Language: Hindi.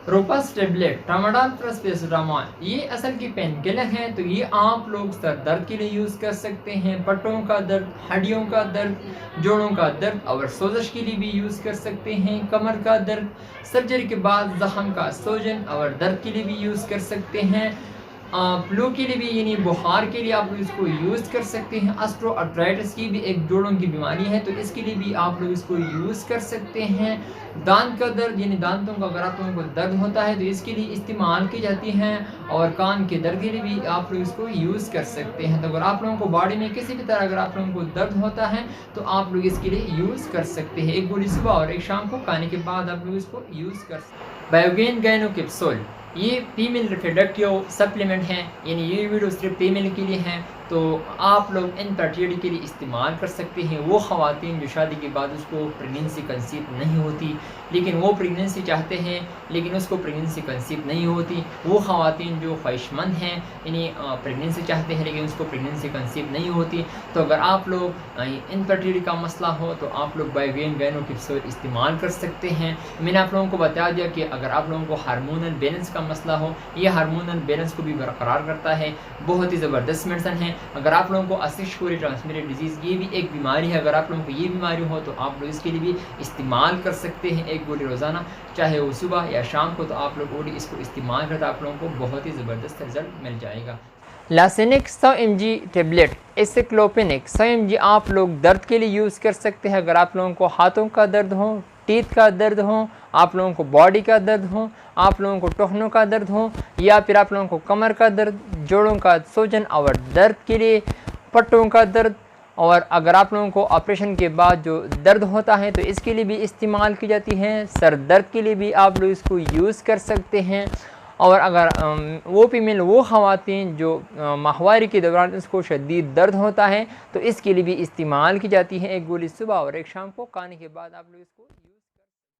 Ropes tablet tramadol plus paracetamol ये असल की पेन किलर हैं। तो ये आप लोग सर दर्द के लिए यूज़ कर सकते हैं, पट्टों का दर्द, हड्डियों का दर्द, जोड़ों का दर्द और सोजश के लिए भी यूज़ कर सकते हैं, कमर का दर्द, सर्जरी के बाद जख्म का सोजन और दर्द के लिए भी यूज़ कर सकते हैं, फ्लू के लिए भी यानी बुखार के लिए आप लोग इसको यूज़ कर सकते हैं। ऑस्टियोआर्थराइटिस की भी एक जोड़ों की बीमारी है तो इसके लिए भी आप लोग इसको यूज़ कर सकते हैं। दांत का दर्द यानी दांतों का अगर आप लोगों को दर्द होता है तो इसके लिए इस्तेमाल की जाती हैं, और कान के दर्द के लिए भी आप लोग इसको यूज़ कर सकते हैं। तो अगर आप लोगों को बॉडी में किसी भी तरह अगर आप लोगों को दर्द होता है तो आप लोग इसके लिए यूज़ कर सकते हैं। एक गोली सुबह और एक शाम को खाने के बाद आप लोग इसको यूज़ कर सकते हैं। बायोगेन गाइनो कैप्सूल ये फीमेल रिप्रोडक्टिव सप्लीमेंट हैं, यानी ये वीडियो सिर्फ फीमेल के लिए हैं। तो आप लोग इनफर्टिलिटी के लिए इस्तेमाल कर सकते हैं। वो ख़वातीन जो शादी के बाद उसको प्रेगनेंसी कंसीव नहीं होती, लेकिन वो प्रेगनेंसी चाहते हैं लेकिन उसको प्रेगनेंसी कंसीव नहीं होती, वो ख़वातीन जो ख्वाहिशमंद हैं यानी प्रेगनेंसी चाहते हैं लेकिन उसको प्रेगनेंसी कंसीव नहीं होती, तो अगर आप लोग इनफर्टिलिटी का मसला हो तो आप लोग बायोगेन गाइनो कैप्सूल इस्तेमाल कर सकते हैं। मैंने आप लोगों को बता दिया कि अगर आप लोगों को हार्मोनल बैलेंस का मसला हो, ये हार्मोनल बैलेंस को भी बरकरार करता है। बहुत ही ज़बरदस्त मेडिसन है। अगर आप लोगों को असिस्टोरी ट्रांसमिटेड डिजीज़ ये भी एक बीमारी है, अगर आप लोगों को ये बीमारी हो तो आप लोग इसके लिए भी इस्तेमाल कर सकते हैं। एक गोली रोज़ाना, चाहे वो सुबह या शाम को, तो आप लोग गोली इसको इस्तेमाल करते आप लोगों को बहुत ही ज़बरदस्त रिजल्ट मिल जाएगा। लासेनिक 100 mg टेबलेट, एसिक्लोपेनिक 100 mg आप लोग दर्द के लिए यूज़ कर सकते हैं। अगर आप लोगों को हाथों का दर्द हो, टीथ का दर्द हो, आप लोगों को बॉडी का दर्द हो, आप लोगों को टखनों का दर्द हो, या फिर आप लोगों को कमर का दर्द, जोड़ों का सूजन और दर्द के लिए, पट्टों का दर्द, और अगर आप लोगों को ऑपरेशन के बाद जो दर्द होता है तो इसके लिए भी इस्तेमाल की जाती है। सर दर्द के लिए भी आप लोग इसको यूज़ कर सकते हैं। और अगर वो फीमेल वो ख़वातीन जो माहवारी के दौरान उसको शदीद दर्द होता है तो इसके लिए भी इस्तेमाल की जाती है। एक गोली सुबह और एक शाम को खाने के बाद आप लोग इसको